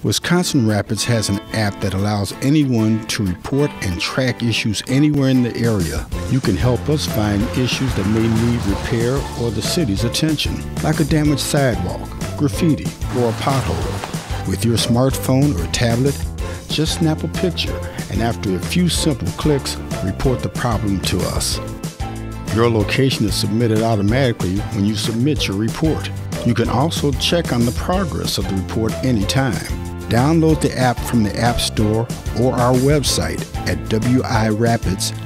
Wisconsin Rapids has an app that allows anyone to report and track issues anywhere in the area. You can help us find issues that may need repair or the city's attention, like a damaged sidewalk, graffiti, or a pothole. With your smartphone or tablet, just snap a picture, and after a few simple clicks, report the problem to us. Your location is submitted automatically when you submit your report. You can also check on the progress of the report anytime. Download the app from the App Store or our website at wirapids.org,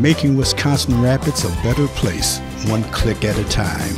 making Wisconsin Rapids a better place, one click at a time.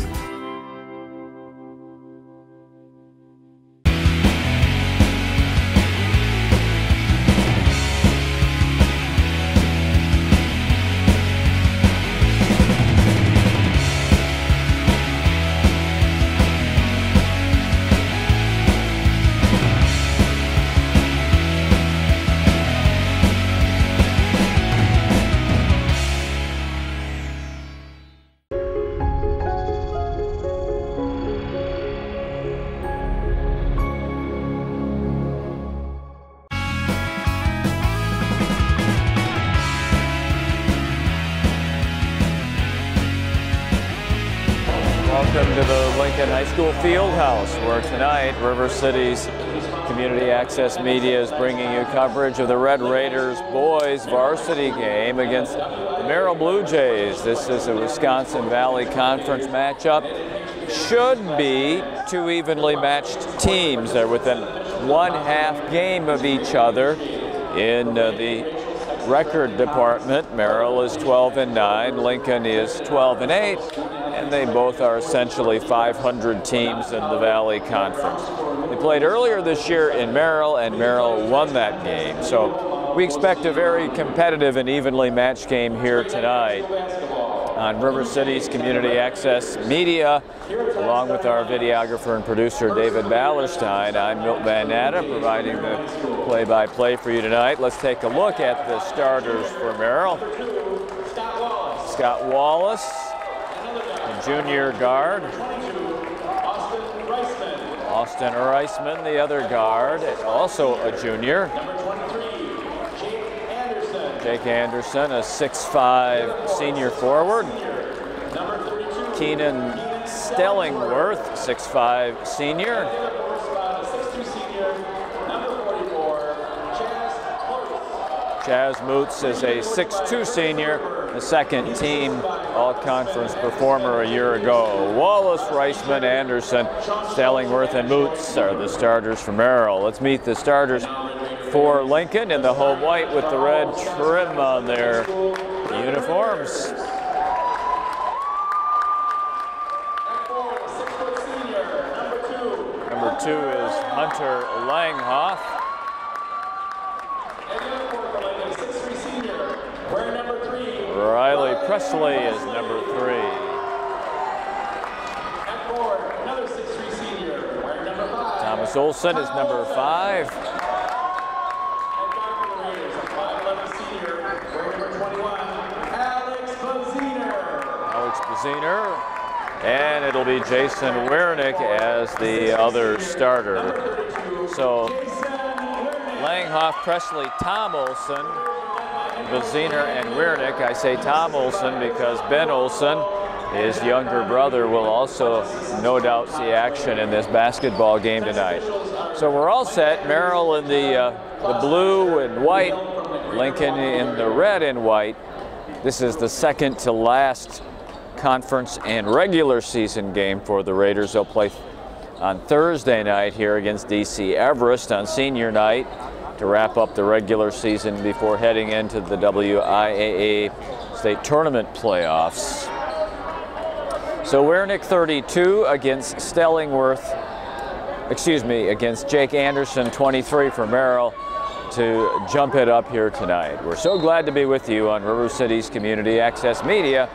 Welcome to the Lincoln High School Fieldhouse, where tonight River City's Community Access Media is bringing you coverage of the Red Raiders boys varsity game against the Merrill Bluejays. This is a Wisconsin Valley Conference matchup. Should be two evenly matched teams. They're within one half game of each other. In the record department, Merrill is 12-9, Lincoln is 12-8. And they both are essentially 500 teams in the Valley Conference. They played earlier this year in Merrill, and Merrill won that game. So we expect a very competitive and evenly matched game here tonight on River City's Community Access Media, along with our videographer and producer David Ballerstein. I'm Milt Van Natta, providing the play-by-play for you tonight. Let's take a look at the starters for Merrill. Scott Wallace, junior guard. Austin Reisman, the other guard, also a junior. Jake Anderson, a 6'5" senior forward. Keenan Stellingworth, 6'5" senior. Chaz Moots is a 6'2" senior, the second team all-conference performer a year ago. Wallace, Reisman, Anderson, Stellingworth, and Moots are the starters for Merrill. Let's meet the starters for Lincoln in the home white with the red trim on their uniforms. Number 2 is Hunter Langhoff. Riley Presley is number 3. Thomas Olson is number 5. Alex Baziner. And it'll be Jason Wernick as the other starter. So Langhoff, Presley, Tom Olson, Baziner, and Wernick. I say Tom Olson because Ben Olson, his younger brother, will also no doubt see action in this basketball game tonight. So we're all set. Merrill in the blue and white, Lincoln in the red and white. This is the second to last conference and regular season game for the Raiders. They'll play on Thursday night here against DC Everest on senior night to wrap up the regular season before heading into the WIAA state tournament playoffs. So Wernick 32 against against Jake Anderson 23 for Merrill to jump it up here tonight. We're so glad to be with you on River City's Community Access Media.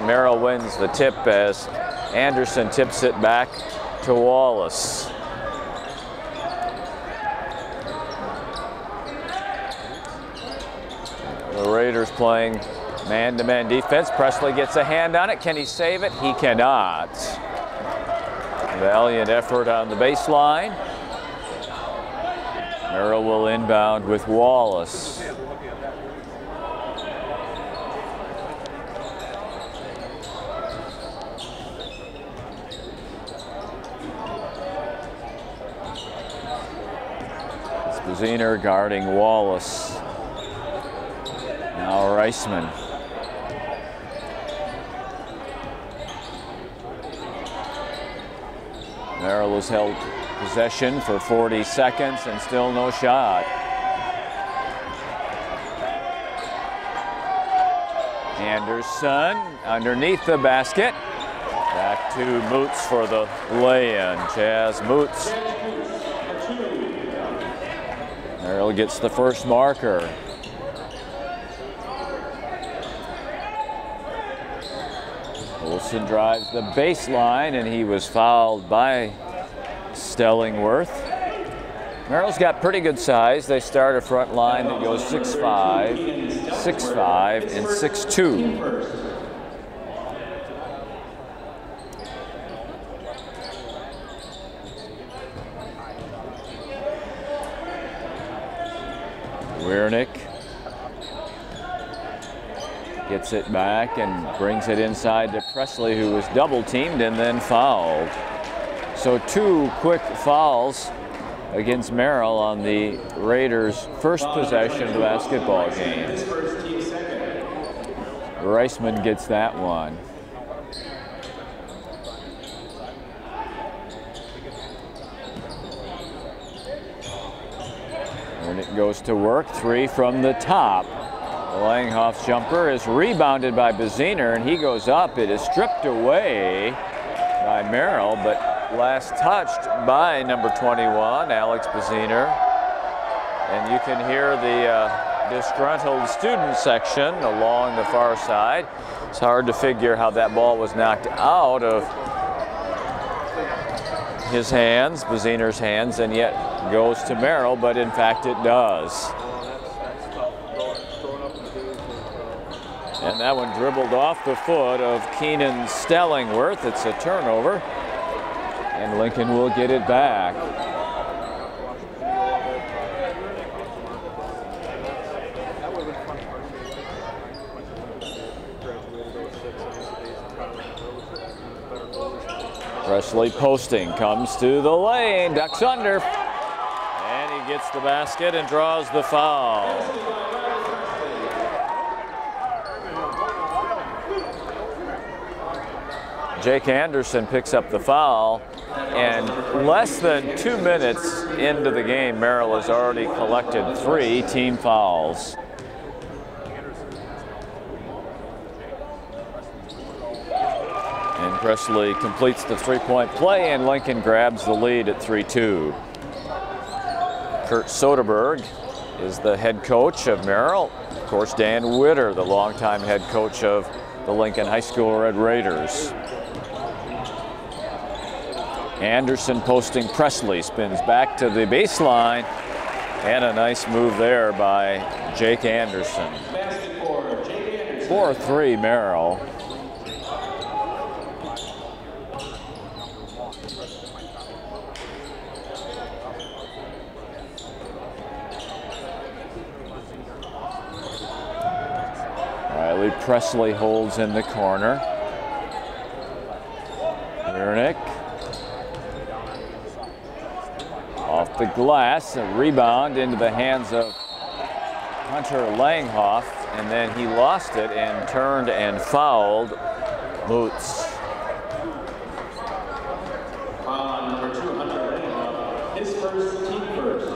Merrill wins the tip as Anderson tips it back to Wallace. The Raiders playing man-to-man defense. Presley gets a hand on it. Can he save it? He cannot. Valiant effort on the baseline. Merrill will inbound with Wallace. Zehner guarding Wallace. Now Reisman. Merrill has held possession for 40 seconds and still no shot. Anderson underneath the basket. Back to Moots for the lay-in. Chaz Moots. Merrill gets the first marker. Olsen drives the baseline, and he was fouled by Stellingworth. Merrill's got pretty good size. They start a front line that goes 6'5", 6'5", and 6'2". Wiernick gets it back and brings it inside to Presley, who was double teamed and then fouled. So 2 quick fouls against Merrill on the Raiders' first possession of the basketball game. Reisman gets that one. It goes to work, 3 from the top. Langhoff's jumper is rebounded by Beziner, and he goes up. It is stripped away by Merrill, but last touched by number 21, Alex Beziner. And you can hear the disgruntled student section along the far side. It's hard to figure how that ball was knocked out of his hands, Beziner's hands, and yet goes to Merrill, but in fact it does. And that one dribbled off the foot of Keenan Stellingworth. It's a turnover, and Lincoln will get it back. Presley posting, comes to the lane, ducks under, and he gets the basket and draws the foul. Jake Anderson picks up the foul, and less than 2 minutes into the game, Merrill has already collected 3 team fouls. And Presley completes the 3-point play, and Lincoln grabs the lead at 3-2. Kurt Soderberg is the head coach of Merrill. Of course, Dan Witter, the longtime head coach of the Lincoln High School Red Raiders. Anderson posting Presley, spins back to the baseline, and a nice move there by Jake Anderson. 4-3 Merrill. Riley Presley holds in the corner. Wiernick. Off the glass, a rebound into the hands of Hunter Langhoff, and then he lost it and turned and fouled Moots. Number 2, Hunter Langhoff, his first, team first.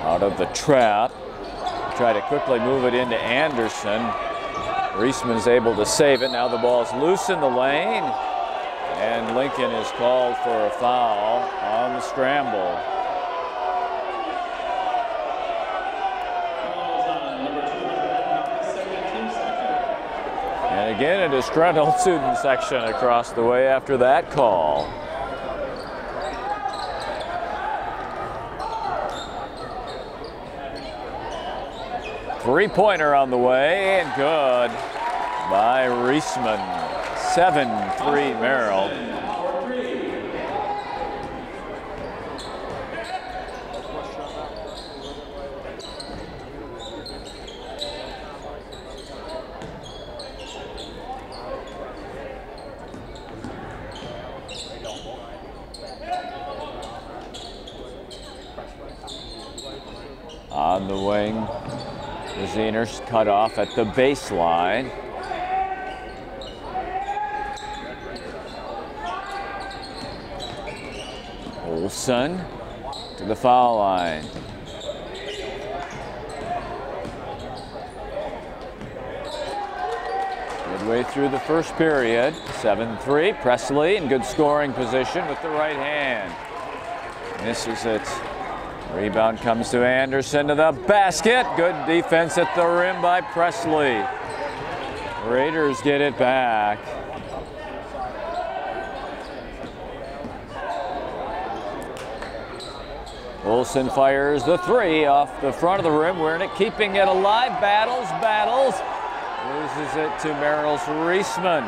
Out of the trap, try to quickly move it into Anderson. Reisman's able to save it. Now the ball's loose in the lane, and Lincoln is called for a foul on the scramble. And again, a disgruntled student section across the way after that call. Three-pointer on the way, and good by Reisman. 7-3 Merrill. On the wing, the Zeners cut off at the baseline. Olsen to the foul line. Midway through the first period, 7-3. Presley in good scoring position with the right hand. Misses it. Rebound comes to Anderson to the basket. Good defense at the rim by Presley. Raiders get it back. Olsen fires the three off the front of the rim. Wernick keeping it alive. Battles. Loses it to Merrill's Reisman.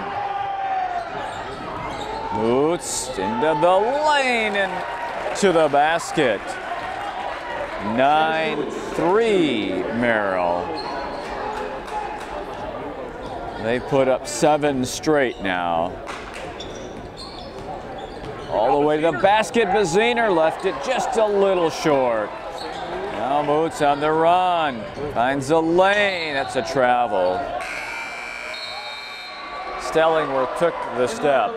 Boots into the lane and to the basket. 9-3 Merrill. They put up 7 straight now. All the way to the basket, Zener left it just a little short. Now Boots on the run, finds a lane, that's a travel. Stellingworth took the step.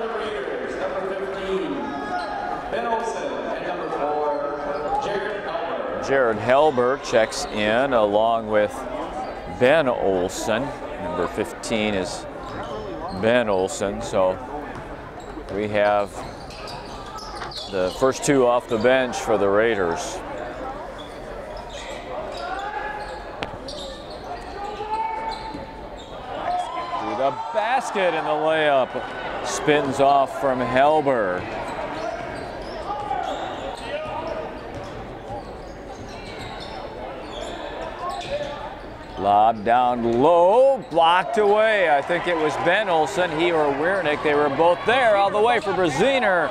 Jared Helber checks in along with Ben Olsen. Number 15 is Ben Olsen, so we have the first two off the bench for the Raiders. To the basket, and the layup spins off from Helber. Lob down low, blocked away. I think it was Ben Olsen, he or Wernick. They were both there all the way for Zener.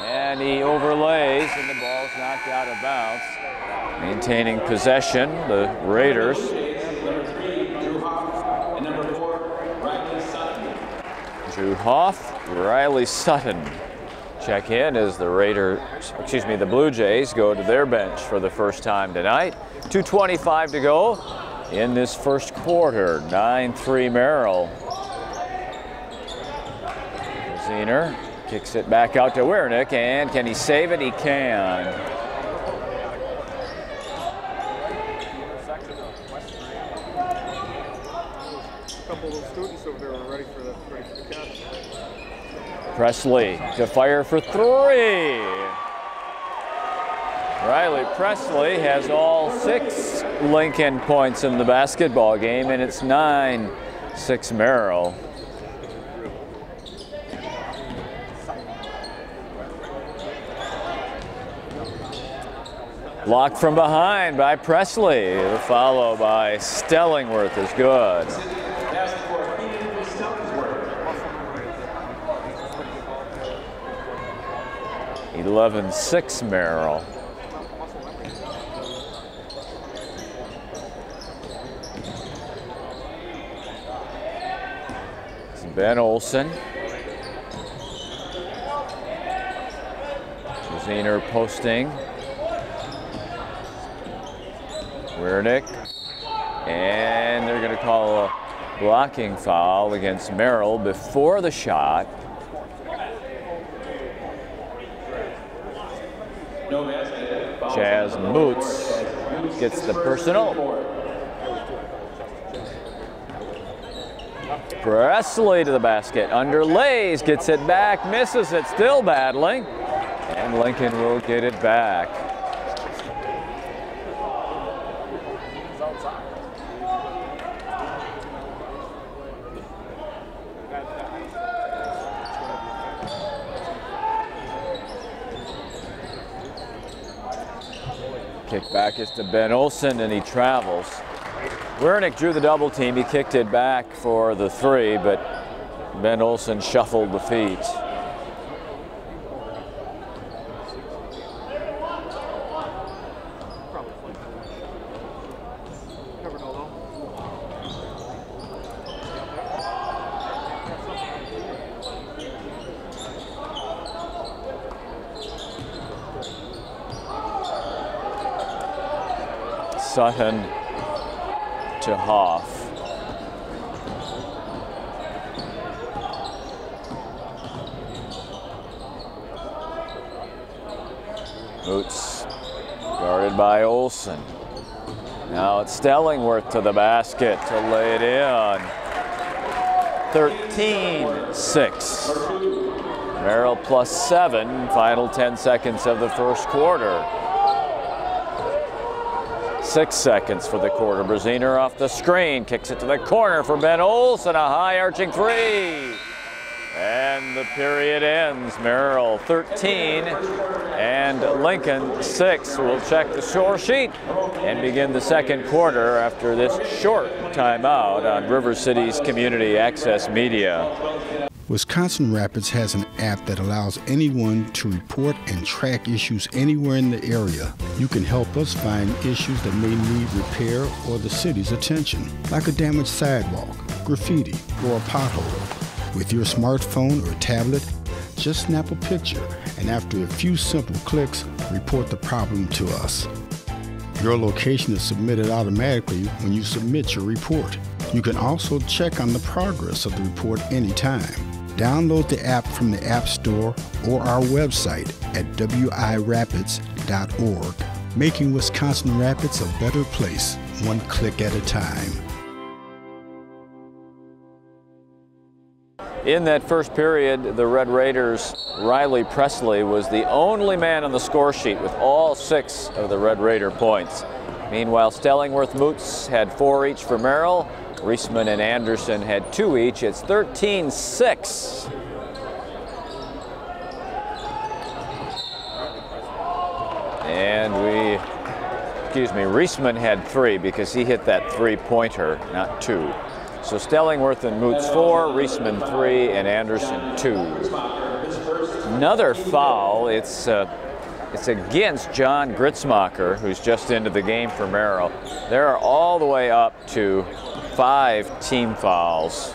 And he overlays, and the ball's knocked out of bounds. Maintaining possession, the Raiders. Drew Hoff, Riley Sutton check in as the the Blue Jays go to their bench for the first time tonight. 2:25 to go in this first quarter. 9-3 Merrill. Zener kicks it back out to Wernick, and can he save it? He can. Presley to fire for three. Riley Presley has all 6 Lincoln points in the basketball game, and it's 9-6 Merrill. Blocked from behind by Presley. The follow by Stellingworth is good. 11-6 Merrill. It's Ben Olsen. Zener posting. Wernick. And they're going to call a blocking foul against Merrill before the shot. Chaz Moots gets the personal. Presley to the basket, underlays, gets it back, misses it, still battling, and Lincoln will get it back. Kick back is to Ben Olsen, and he travels. Wernick drew the double team. He kicked it back for the three, but Ben Olsen shuffled the feet. Sutton to Hoff. Boots guarded by Olsen. Now it's Stellingworth to the basket to lay it in. 13-6. Merrill +7, final 10 seconds of the first quarter. 6 seconds for the quarter. Braziner off the screen, kicks it to the corner for Ben Olsen, a high arching three. And the period ends. Merrill 13 and Lincoln 6. We'll check the score sheet and begin the second quarter after this short timeout on River City's Community Access Media. Wisconsin Rapids has an app that allows anyone to report and track issues anywhere in the area. You can help us find issues that may need repair or the city's attention, like a damaged sidewalk, graffiti, or a pothole. With your smartphone or tablet, just snap a picture, and after a few simple clicks, report the problem to us. Your location is submitted automatically when you submit your report. You can also check on the progress of the report anytime. Download the app from the App Store or our website at wirapids.org, making Wisconsin Rapids a better place, one click at a time. In that first period, the Red Raiders' Riley Presley was the only man on the score sheet with all 6 of the Red Raider points. Meanwhile, Stellingworth Moots had 4 each for Merrill. Reisman and Anderson had 2 each. It's 13-6. And Reisman had 3 because he hit that 3-pointer, not 2. So Stellingworth and Moots 4, Reisman 3, and Anderson 2. Another foul. It's against John Gritzmacher, who's just into the game for Merrill. They're all the way up to 5 team fouls.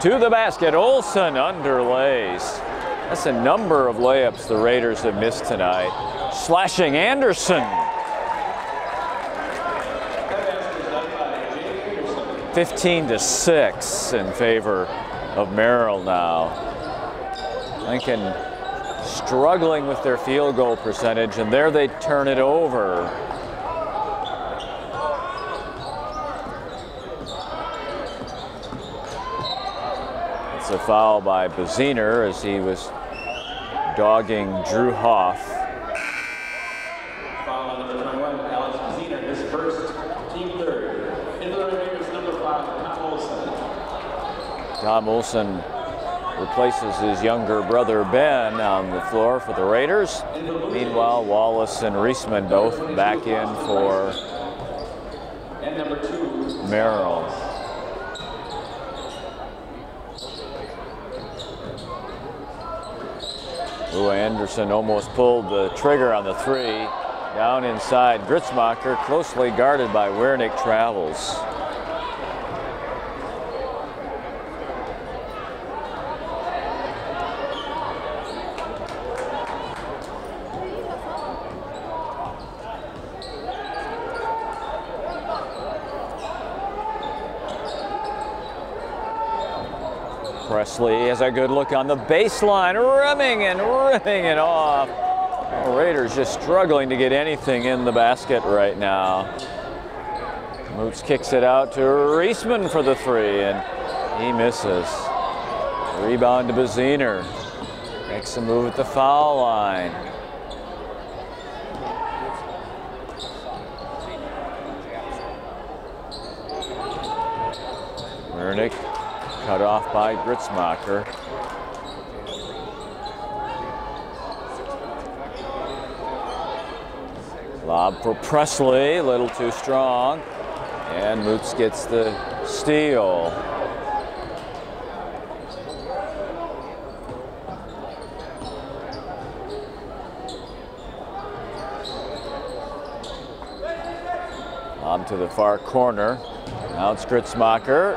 To the basket, Olsen underlays. That's a number of layups the Raiders have missed tonight. Slashing Anderson. 15-6 in favor of Merrill now. Lincoln struggling with their field goal percentage, and there they turn it over. It's a foul by Braziner as he was dogging Drew Hoff. Foul on number 21, Alex Braziner, his first, team third. In the Raiders, number 5, Tom Olsen. Tom Olsen replaces his younger brother Ben on the floor for the Raiders. Meanwhile, Wallace and Reisman both back in for And number 2, Merrill. Ooh, Anderson almost pulled the trigger on the 3. Down inside, Gritzmacher, closely guarded by Wernick, travels. Presley has a good look on the baseline, rimming it off. The Raiders just struggling to get anything in the basket right now. Moots kicks it out to Reisman for the 3, and he misses. Rebound to Braziner. Makes a move at the foul line. Wernick cut off by Gritzmacher. Lob for Presley, a little too strong. And Moots gets the steal. Lob to the far corner. Now it's Gritzmacher.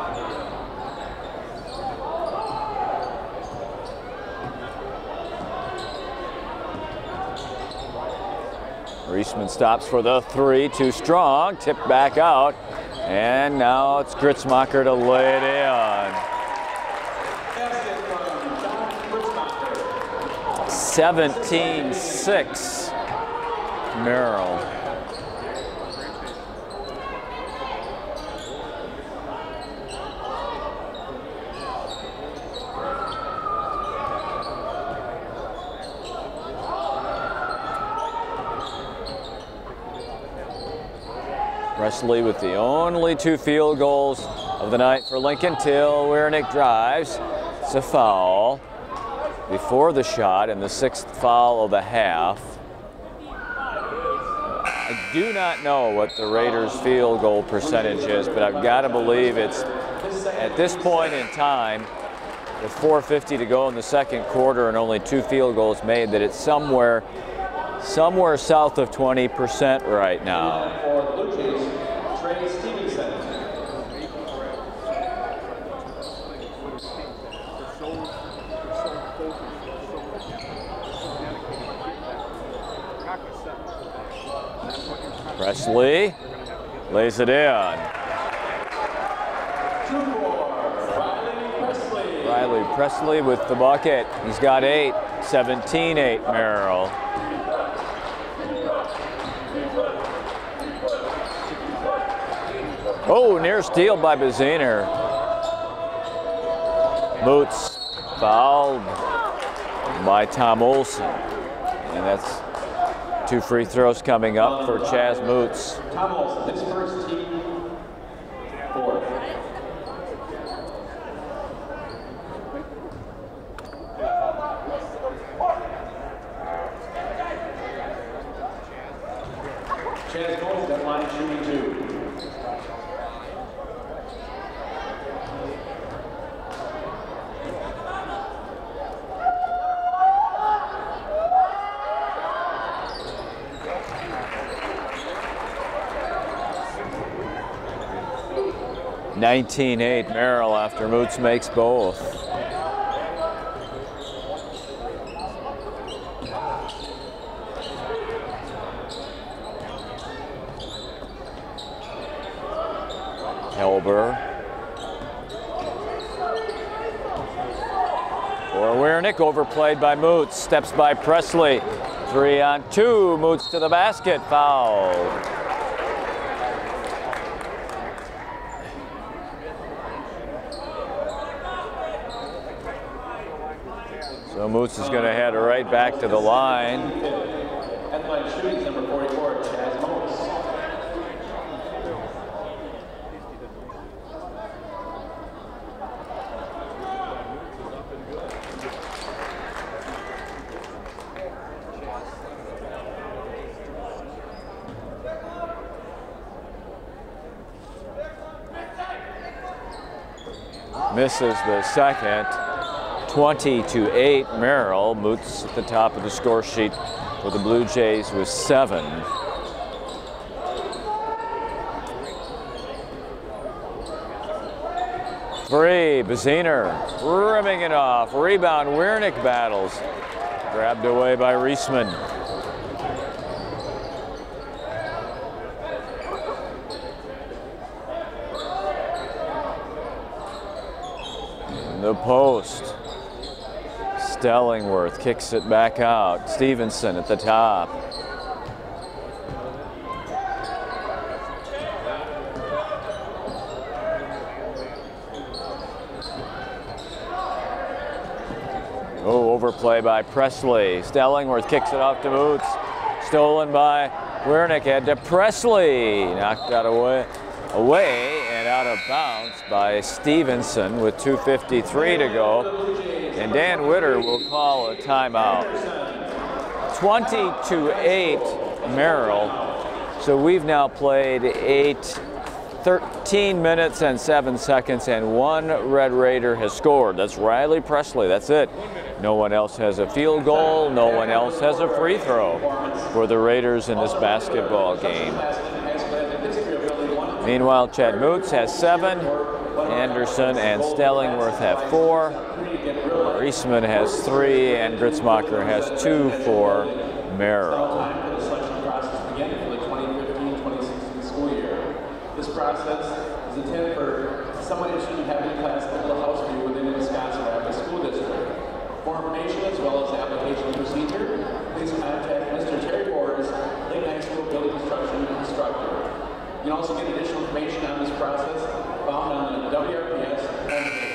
Reisman stops for the three, too strong, tipped back out, and now it's Gritzmacher to lay it in. 17-6, Merrill. Presley with the only 2 field goals of the night for Lincoln till Wiernik drives. It's a foul before the shot and the 6th foul of the half. I do not know what the Raiders' field goal percentage is, but I've got to believe it's, at this point in time, with 4:50 to go in the second quarter and only 2 field goals made, that it's somewhere south of 20% right now. Presley lays it in. Riley Presley with the bucket. He's got 8. 17-8 Merrill. Oh, near steal by Baziner. Moots fouled by Tom Olson. And that's 2 free throws coming up for Chaz Moots. Tom Olson, his first team 4. Chaz Moots at line shooting 2. (19-8) Merrill after Moots makes both. Helber. For Wiernik, overplayed by Moots. Steps by Presley. 3-on-2. Moots to the basket. Fouled. So Moots is going to head right back to the line. Headline shooting number 44, Chaz Moots. Misses the second. 20-8 Merrill. Moots at the top of the score sheet for the Blue Jays with 7. Free, Baziner rimming it off. Rebound, Wiernik battles. Grabbed away by Reisman. The post. Stellingworth kicks it back out. Stevenson at the top. Oh, overplay by Presley. Stellingworth kicks it off to Moots. Stolen by Wiernik. Head to Presley. Knocked out away and out of bounds by Stevenson with 2:53 to go. And Dan Witter will call a timeout. 20-8 Merrill. So we've now played 13 minutes and 7 seconds, and one Red Raider has scored. That's Riley Presley. That's it. No one else has a field goal. No one else has a free throw for the Raiders in this basketball game. Meanwhile, Chad Moots has 7. Anderson and Stellingworth have 4. Reisman has 3, and Gritzmacher has 2 for Merrill. This process is intended for someone interested in having a class at the house view within the Wisconsin Rapids School District. For information as well as the application procedure, please contact Mr. Terry Borders, Lincoln High School Building Construction Instructor. You can also get additional information on this process found on the WRPS homepage.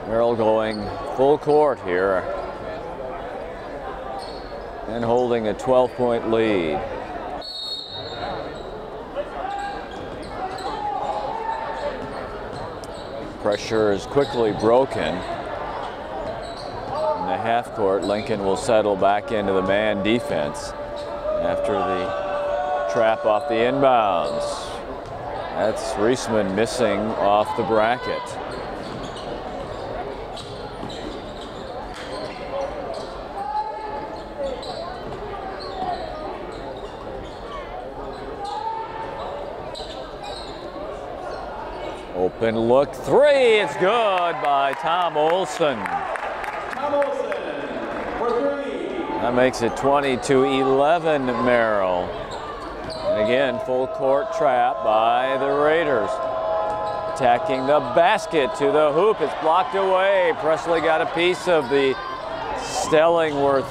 Merrill going full court here and holding a 12-point lead. Pressure is quickly broken. In the half court, Lincoln will settle back into the man defense after the trap off the inbounds. That's Reisman missing off the bracket. Open look 3, it's good by Tom Olson. Tom Olson for 3. That makes it 22-11 Merrill. And again, full court trap by the Raiders. Attacking the basket to the hoop, it's blocked away. Presley got a piece of the Stellingworth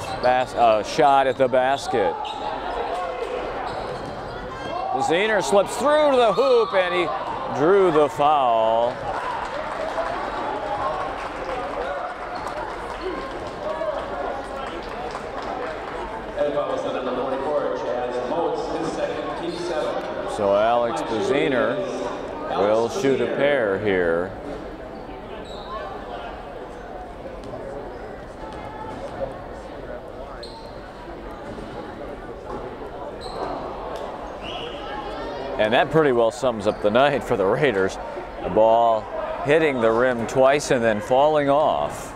shot at the basket. Zehner slips through to the hoop and he drew the foul. So Alex Zehner will shoot a pair here. And that pretty well sums up the night for the Raiders. The ball hitting the rim twice and then falling off.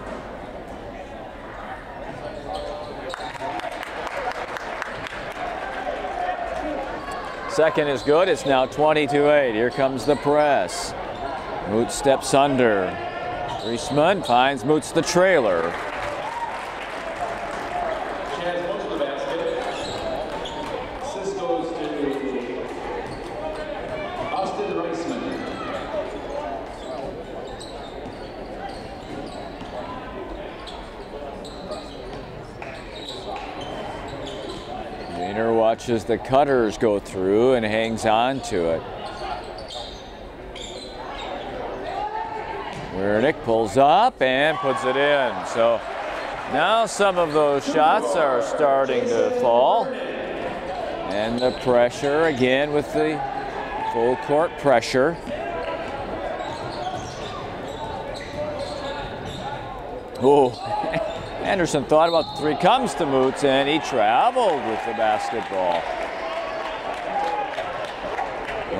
Second is good. It's now 22-8. Here comes the press. Moots steps under. Reisman finds Moots the trailer. Watches the cutters go through and hangs on to it. Wernick pulls up and puts it in. So now some of those shots are starting to fall. And the pressure again with the full court pressure. Oh. Anderson thought about the 3, comes to Moots, and he traveled with the basketball.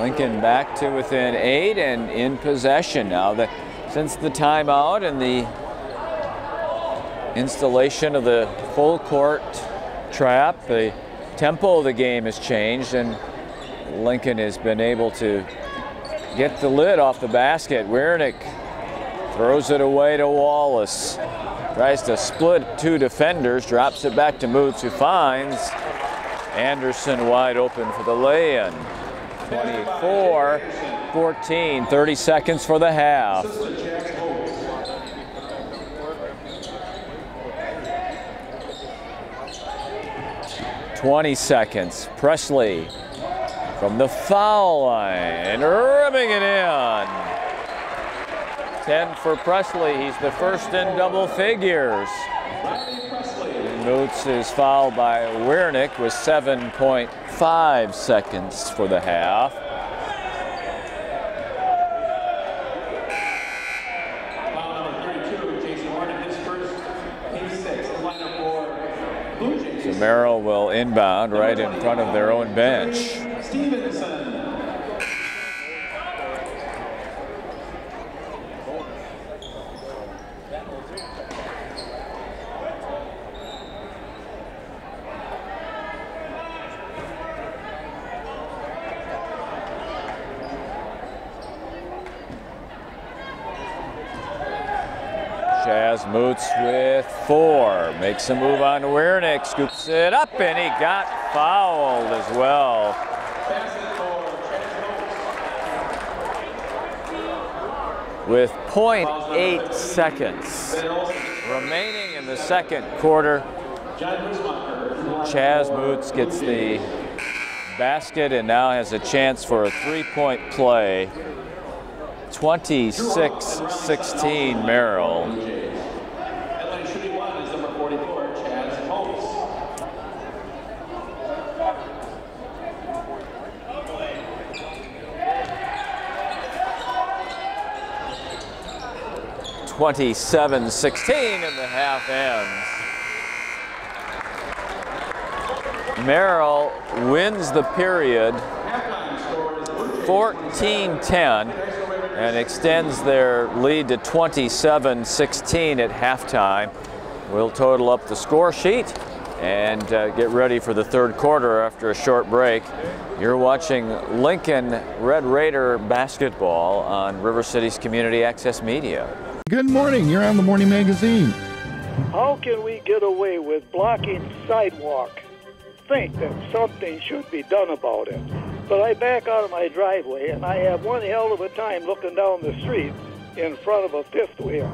Lincoln back to within 8 and in possession now. Since the timeout and the installation of the full court trap, the tempo of the game has changed, and Lincoln has been able to get the lid off the basket. Wernick throws it away to Wallace. Tries to split 2 defenders, drops it back to Moots, who finds Anderson wide open for the lay-in. 24-14, 30 seconds for the half. "20 seconds. Presley from the foul line, ripping it in. 10 for Presley. He's the first in double figures. Moots is fouled by Wernick with 7.5 seconds for the half. So Merrill will inbound right in front of their own bench. Moots with 4, makes a move on Wernick, scoops it up, and he got fouled as well. With 0.8 seconds remaining in the second quarter, Chaz Moots gets the basket and now has a chance for a 3-point play. 26-16 Merrill. 27-16 and the half ends. Merrill wins the period 14-10 and extends their lead to 27-16 at halftime. We'll total up the score sheet and get ready for the third quarter after a short break. You're watching Lincoln Red Raider basketball on River City's Community Access Media. Good morning, you're on the Morning Magazine. How can we get away with blocking sidewalk? Think that something should be done about it. But I back out of my driveway and I have one hell of a time looking down the street in front of a fifth wheel.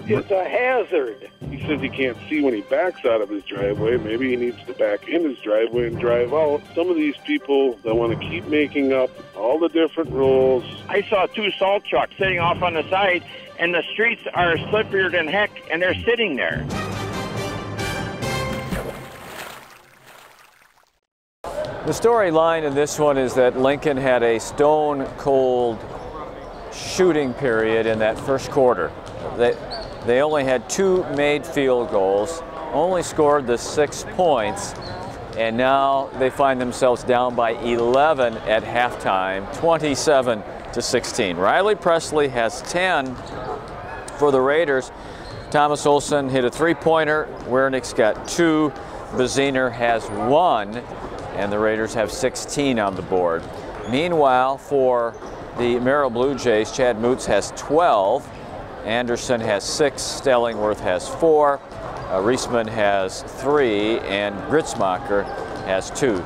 It's a hazard. He says he can't see when he backs out of his driveway. Maybe he needs to back in his driveway and drive out. Some of these people that want to keep making up all the different rules. I saw 2 salt trucks sitting off on the side, and the streets are slipperier than heck, and they're sitting there. The storyline in this one is that Lincoln had a stone-cold shooting period in that first quarter. They only had 2 made field goals, only scored the 6 points, and now they find themselves down by 11 at halftime, 27-16. Riley Presley has 10 for the Raiders. Thomas Olson hit a 3-pointer. Wernick's got 2. Baziner has 1, and the Raiders have 16 on the board. Meanwhile, for the Merrill Bluejays, Chad Moots has 12. Anderson has 6, Stellingworth has 4, Reisman has 3, and Gritzmacher has 2.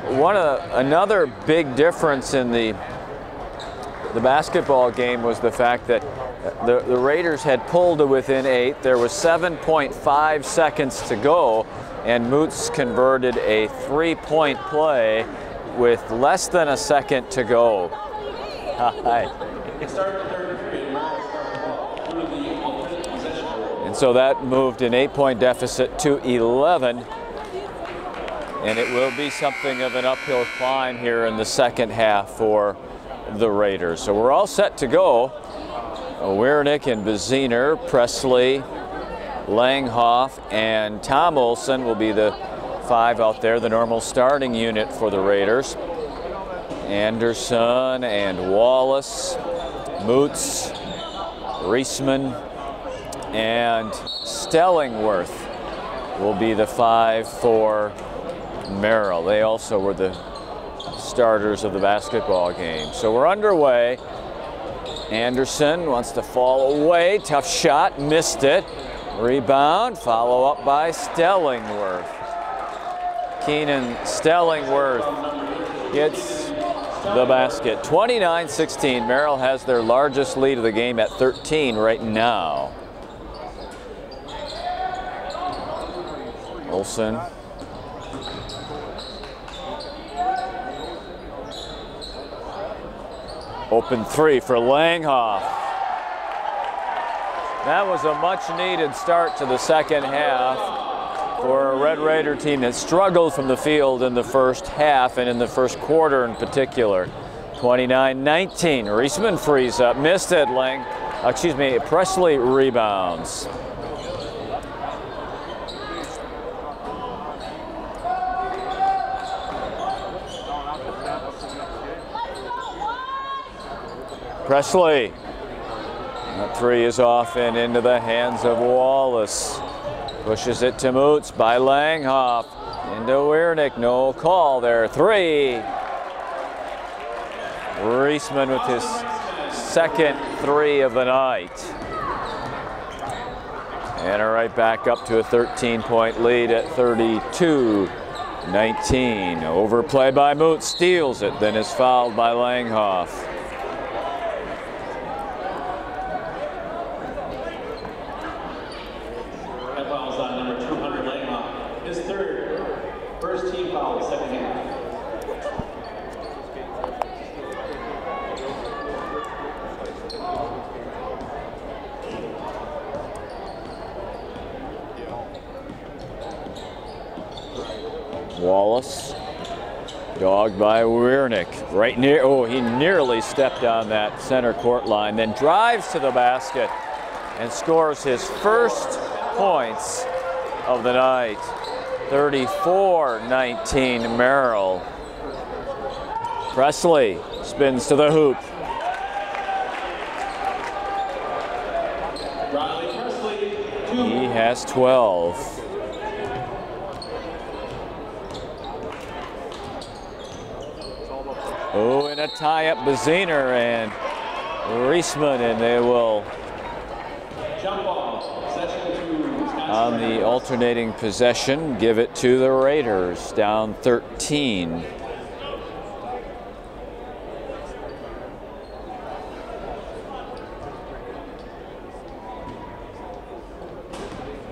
Another big difference in the basketball game was the fact that the Raiders had pulled to within 8. There was 7.5 seconds to go, and Moots converted a 3-point play with less than a second to go. And so that moved an 8-point deficit to 11, and it will be something of an uphill climb here in the second half for the Raiders. So we're all set to go. Wernick and Baziner, Presley, Langhoff, and Tom Olson will be the 5 out there, the normal starting unit for the Raiders. Anderson and Wallace, Moots, Reisman, and Stellingworth will be the 5 for Merrill. They also were the starters of the basketball game. So we're underway. Anderson wants to fall away. Tough shot, missed it. Rebound, follow up by Stellingworth. Keenan Stellingworth gets the basket. 29-16. Merrill has their largest lead of the game at 13 right now. Olson. Open 3 for Langhoff. That was a much-needed start to the second half for a Red Raider team that struggled from the field in the first half and in the first quarter in particular. 29-19. Reisman frees up, missed it. Presley rebounds. Presley. That three is off and into the hands of Wallace. Pushes it to Moots by Langhoff. Into Wiernick, no call there. Three. Reisman with his second three of the night. And right back up to a 13-point lead at 32-19. Overplay by Moots, steals it, then is fouled by Langhoff. Wallace, dogged by Wiernick, right near, he nearly stepped on that center court line, then drives to the basket and scores his first points of the night. 34-19 Merrill. Presley spins to the hoop. He has 12. Oh, and a tie-up Baziner and Reisman, and they will, on the alternating possession, give it to the Raiders, down 13.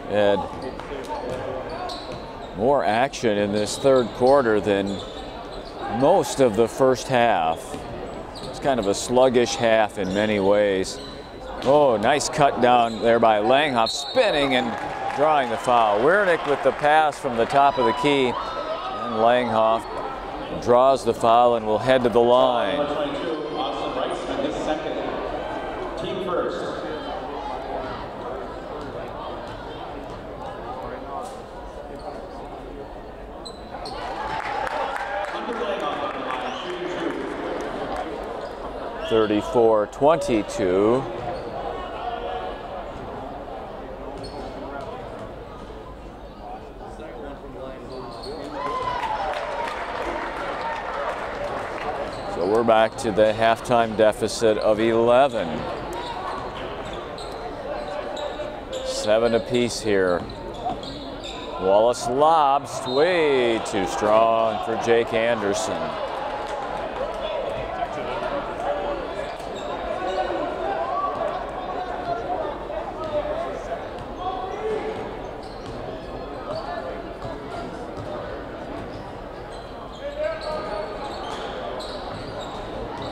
And more action in this third quarter than most of the first half. It's kind of a sluggish half in many ways. Oh, nice cut down there by Langhoff, spinning and drawing the foul. Wiernick with the pass from the top of the key, and Langhoff draws the foul and will head to the line. 34-22. So we're back to the halftime deficit of 11. 7 apiece here. Wallace lobs, way too strong for Jake Anderson.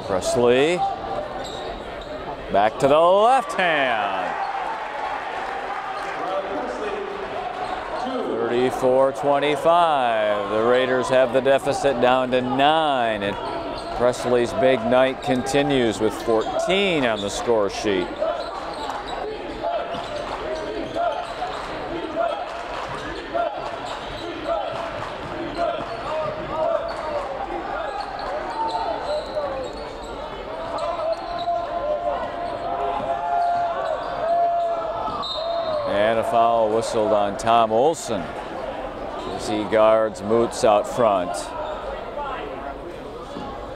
Presley, back to the left hand. 34-25. The Raiders have the deficit down to 9, and Presley's big night continues with 14 on the score sheet. And a foul whistled on Tom Olson as he guards Moots out front.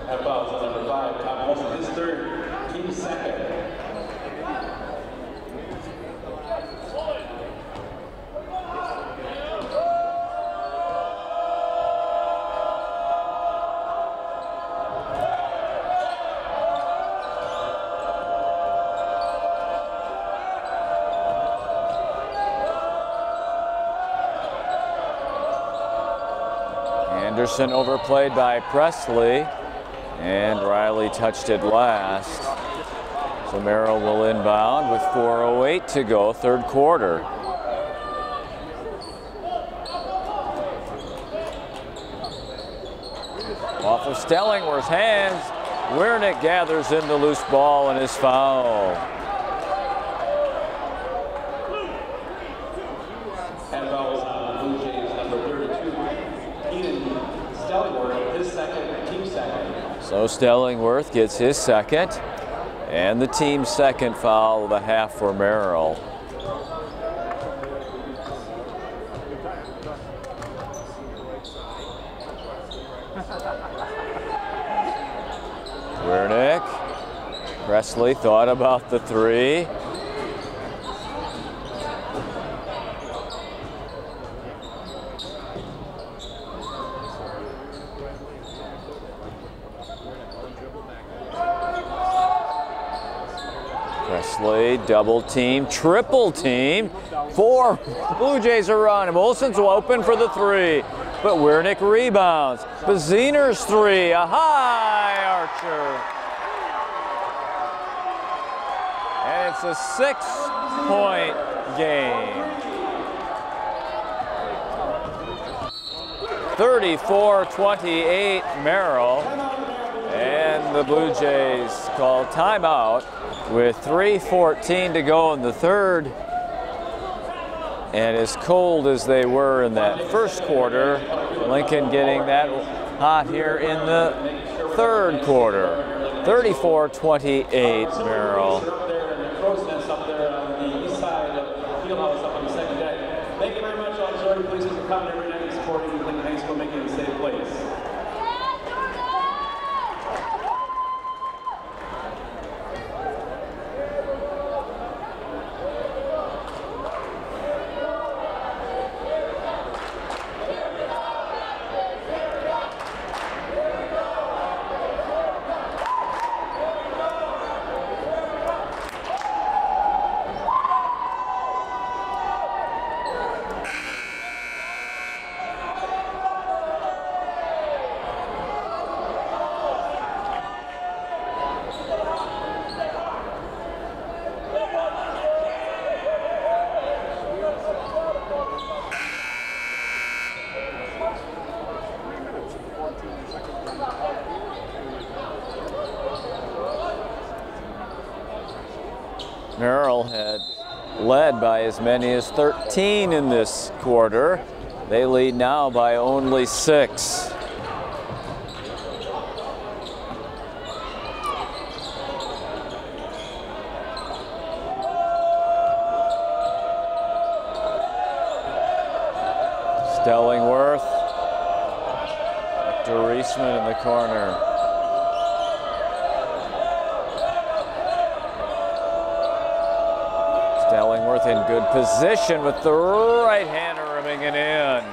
That foul is number 5, Tom Olson, his third, team second. Anderson overplayed by Presley, and Riley touched it last. So Merrill will inbound with 4:08 to go, third quarter. Off of Stellingworth's hands, Wiernick gathers in the loose ball and is fouled. And fouls on the Blue Jays, number 32, Keenan Stellingworth, his second, team second. So Stellingworth gets his second, and the team's second foul of the half for Merrill. Wiernick. Presley thought about the three. Presley, double team, triple team. 4 Blue Jays are running. Olsen's open for the three, but Wiernick rebounds. Baziner's three, a high archer. And it's a 6-point game. 34-28 Merrill. And the Blue Jays call timeout with 3:14 to go in the third. And as cold as they were in that first quarter, Lincoln getting that hot here in the third quarter. 34-28 Merrill. Up there on the east side of the field house up on the second deck. Thank you very much, all Jordan Police, for coming every night and supporting Lincoln High School, making it a safe place. Merrill had led by as many as 13 in this quarter. They lead now by only 6. Stellingworth, Hector Reisman in the corner. Stellingworth in good position with the right hander rimming it in.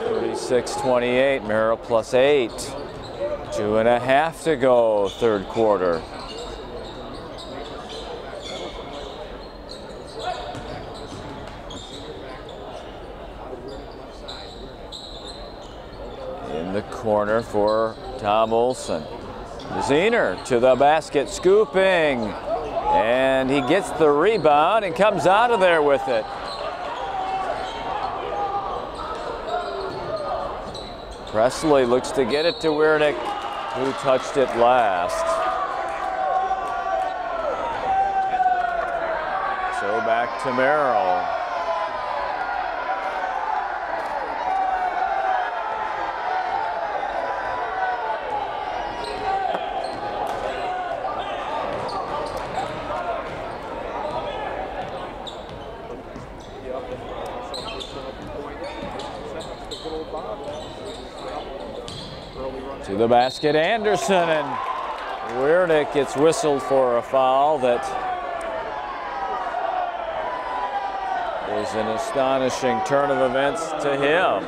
36-28, Merrill plus 8. 2.5 to go, third quarter. In the corner for Tom Olsen. Zener to the basket, scooping, and he gets the rebound and comes out of there with it. Presley looks to get it to Wiernick, who touched it last. So back to Merrill. To the basket, Anderson, and Wiernick gets whistled for a foul that is an astonishing turn of events to him.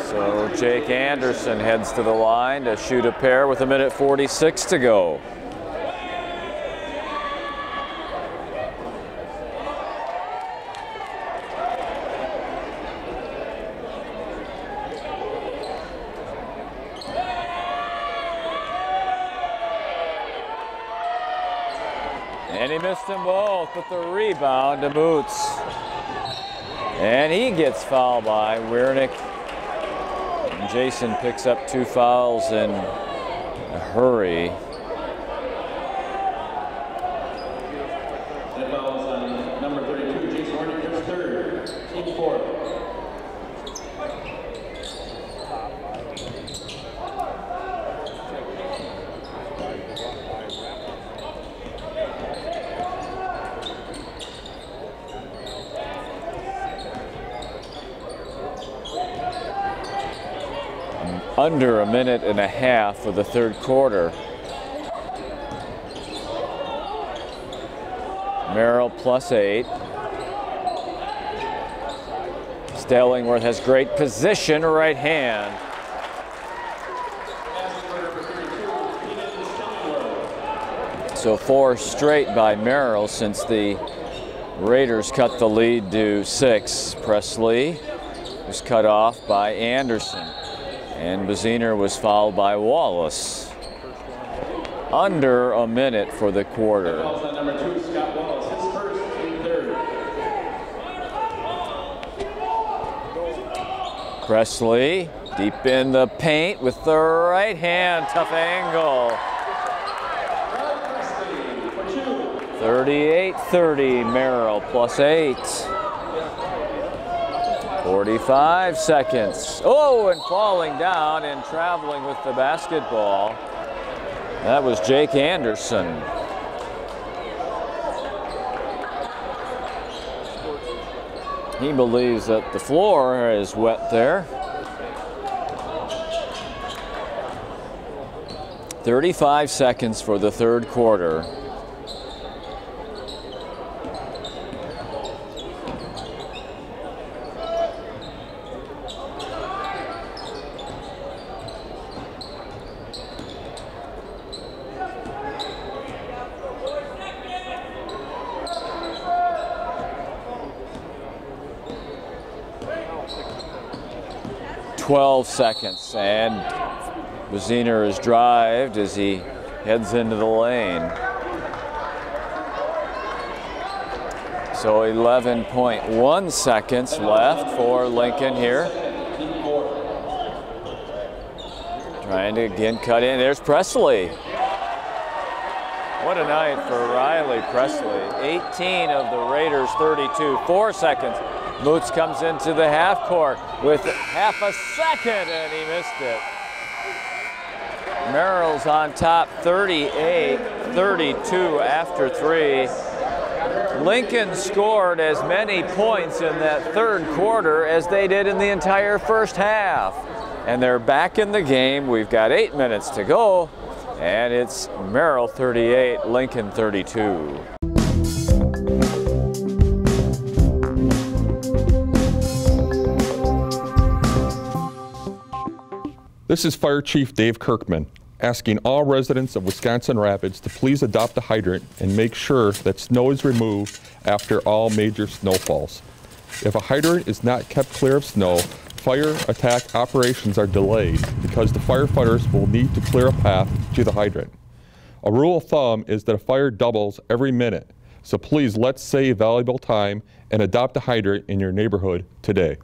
So Jake Anderson heads to the line to shoot a pair with 1:46 to go. he missed them both, but the rebound to Moots. And he gets fouled by Wiernick. And Jason picks up 2 fouls in a hurry. That foul is on number 32, Jason Wiernick, his third, team 4. Under a minute and a half for the third quarter. Merrill +8. Stellingworth has great position, right hand. So 4 straight by Merrill since the Raiders cut the lead to 6. Presley was cut off by Anderson. And Baziner was fouled by Wallace. Under a minute for the quarter. Number 2, Scott Wallace, his first, team 3rd. Presley deep in the paint with the right hand, tough angle. 38-30, Merrill +8. 45 seconds. Oh, and falling down and traveling with the basketball. That was Jake Anderson. He believes that the floor is wet there. 35 seconds for the third quarter. .12 seconds, and Baziner is drived as he heads into the lane. So 11.1 seconds left for Lincoln here. Trying to again cut in. There's Presley. What a night for Riley Presley. 18 of the Raiders' 32. 4 seconds. Moots comes into the half court with half a second, and he missed it. Merrill's on top, 38-32 after 3. Lincoln scored as many points in that third quarter as they did in the entire first half. And they're back in the game. We've got 8 minutes to go, and it's Merrill 38, Lincoln 32. This is Fire Chief Dave Kirkman, asking all residents of Wisconsin Rapids to please adopt a hydrant and make sure that snow is removed after all major snowfalls. If a hydrant is not kept clear of snow, fire attack operations are delayed because the firefighters will need to clear a path to the hydrant. A rule of thumb is that a fire doubles every minute, so please let's save valuable time and adopt a hydrant in your neighborhood today.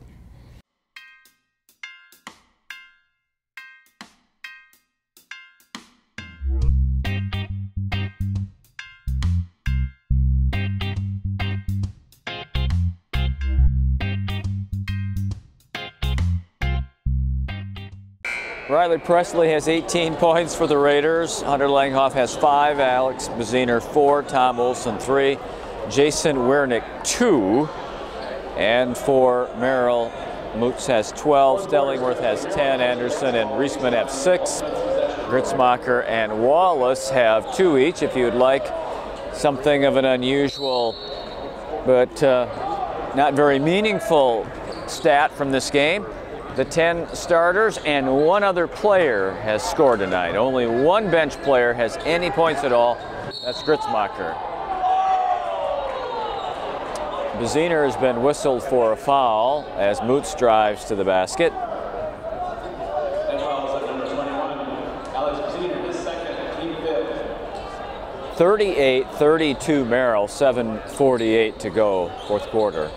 Riley Presley has 18 points for the Raiders. Hunter Langhoff has 5, Alex Baziner 4, Tom Olson 3, Jason Wiernick 2, and for Merrill, Moots has 12, Stellingworth has 10, Anderson and Reisman have 6, Gritzmacher and Wallace have 2 each. If you would like something of an unusual but not very meaningful stat from this game, the 10 starters and 1 other player has scored tonight. Only 1 bench player has any points at all. That's Gritzmacher. Baziner has been whistled for a foul as Moots drives to the basket. That foul is at number 21. Alex Baziner, his second, team 5th. 38-32 Merrill, 7:48 to go, fourth quarter.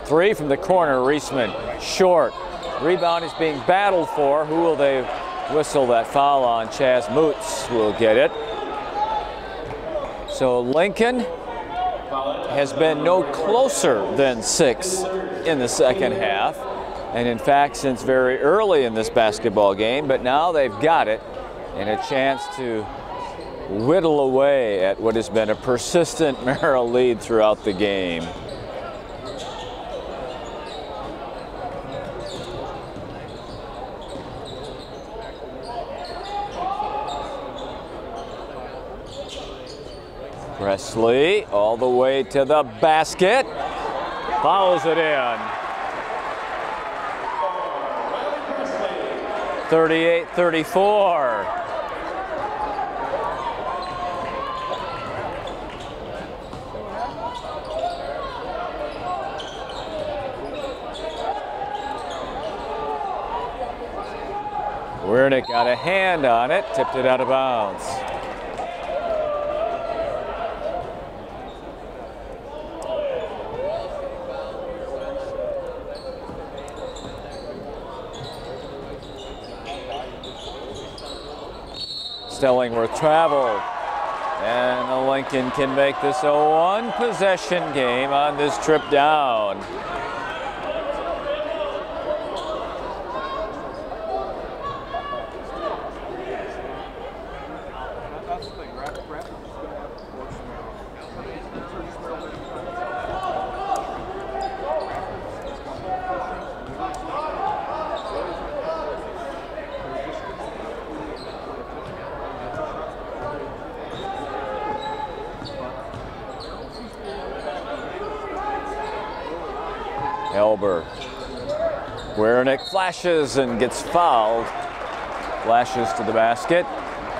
Three from the corner, Reisman, short. Rebound is being battled for. Who will they whistle that foul on? Chaz Moots will get it. So Lincoln has been no closer than 6 in the second half, and in fact since very early in this basketball game, but now they've got it and a chance to whittle away at what has been a persistent Merrill lead throughout the game. Presley all the way to the basket, fouls it in. 38-34. Wernick got a hand on it, tipped it out of bounds. Stellingworth traveled, and the Lincoln can make this a one-possession game on this trip down. Elber. Wernick flashes and gets fouled. Flashes to the basket.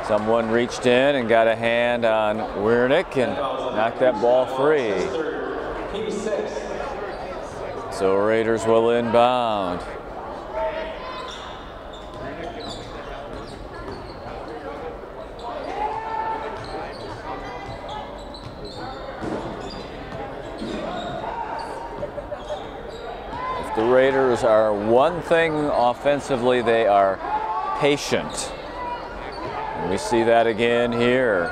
Someone reached in and got a hand on Wernick and knocked that ball free. So Raiders will inbound. The Raiders are one thing offensively, they are patient. And we see that again here.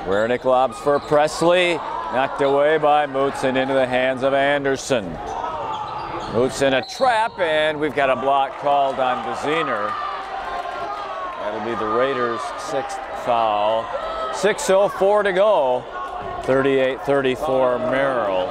Wernick lobs for Presley, knocked away by Moots and into the hands of Anderson. Moots in a trap, and we've got a block called on Baziner. That'll be the Raiders' 6th foul. 6:04 to go, 38-34 Merrill.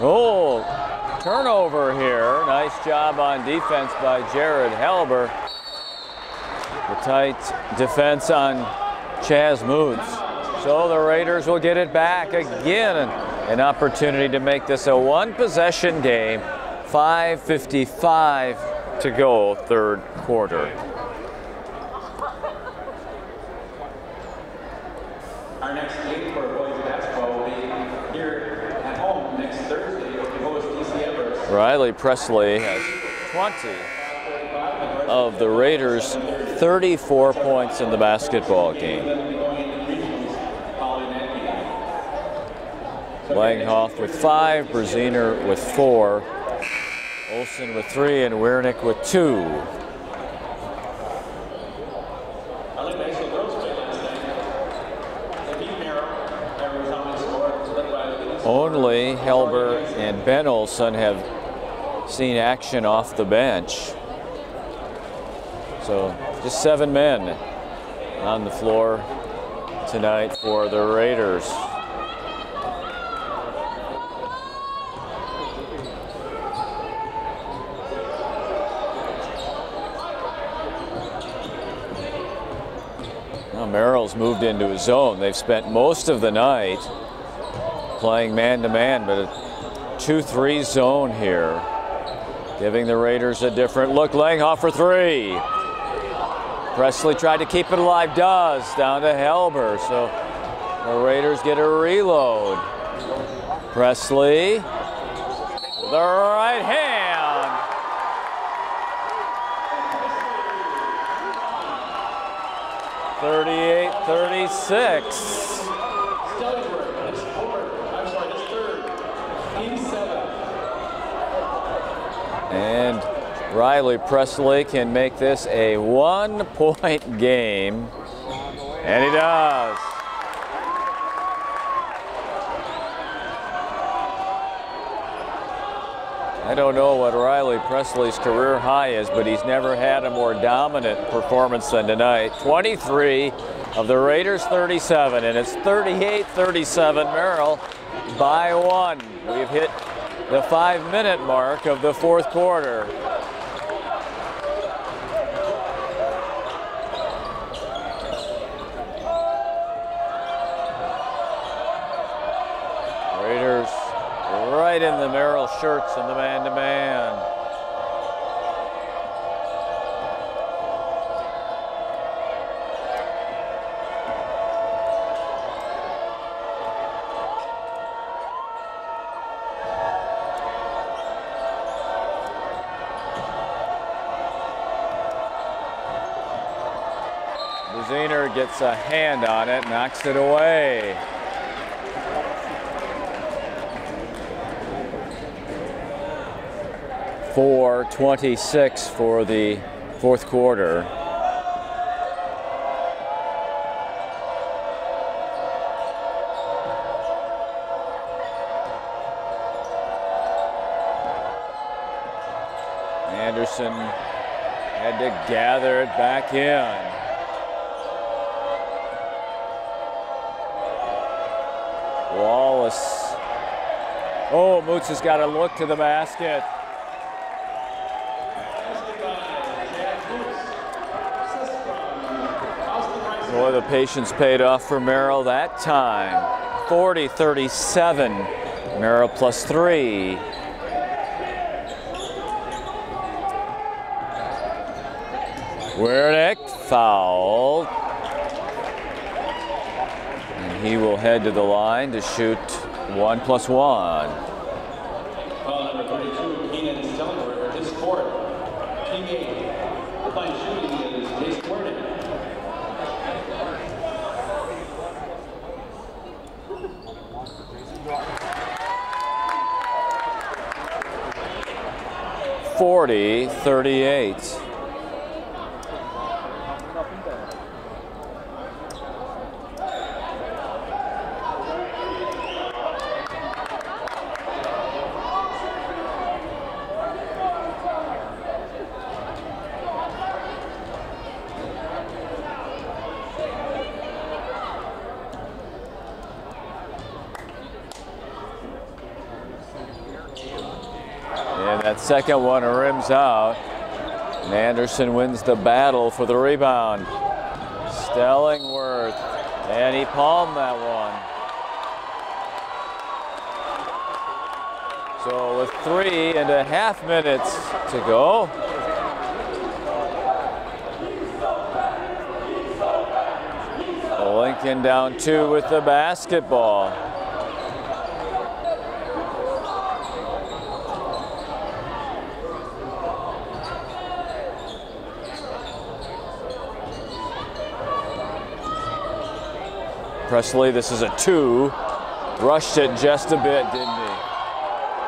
Oh, turnover here. Nice job on defense by Jared Helber. The tight defense on Chaz Moots. So the Raiders will get it back again. An opportunity to make this a one-possession game. 5:55 to go, third quarter. Our next game for boys basketball will be here at home next Thursday. Riley Presley has 20 of the Raiders' 34 points in the basketball game. Langhoff with 5, Braziner with 4, Olsen with 3, and Wernick with 2. Only Helber and Ben Olsen have seen action off the bench. So just 7 men on the floor tonight for the Raiders. Now Merrill's moved into a zone. They've spent most of the night playing man-to-man, but a 2-3 zone here, giving the Raiders a different look. Langhoff for 3. Presley tried to keep it alive, does, down to Helber, so the Raiders get a reload. Presley, the right hand. (38-36). And Riley Presley can make this a 1-point game, and he does. I don't know what Riley Presley's career high is, but he's never had a more dominant performance than tonight. 23 of the Raiders' 37, and it's 38-37 Merrill by 1. We've hit the 5-minute mark of the fourth quarter. Raiders right in the Merrill shirts in the man-to-man. Zehner gets a hand on it, knocks it away. .426 for the fourth quarter. Anderson had to gather it back in. Wallace. Oh, Moots has got to look to the basket. Boy, the patience paid off for Merrill that time. 40-37. Merrill plus 3. Wernick fouled. And he will head to the line to shoot 1+1. Foul number 32, Keenan Stellingberger, his fourth. Teammate, the line shooting is Jason Wernick. .40-38. And that second one rims out. And Anderson wins the battle for the rebound. Stellingworth, and he palmed that one. So with 3.5 minutes to go, Lincoln down 2 with the basketball. Presley, this is a 2. Rushed it just a bit, didn't he?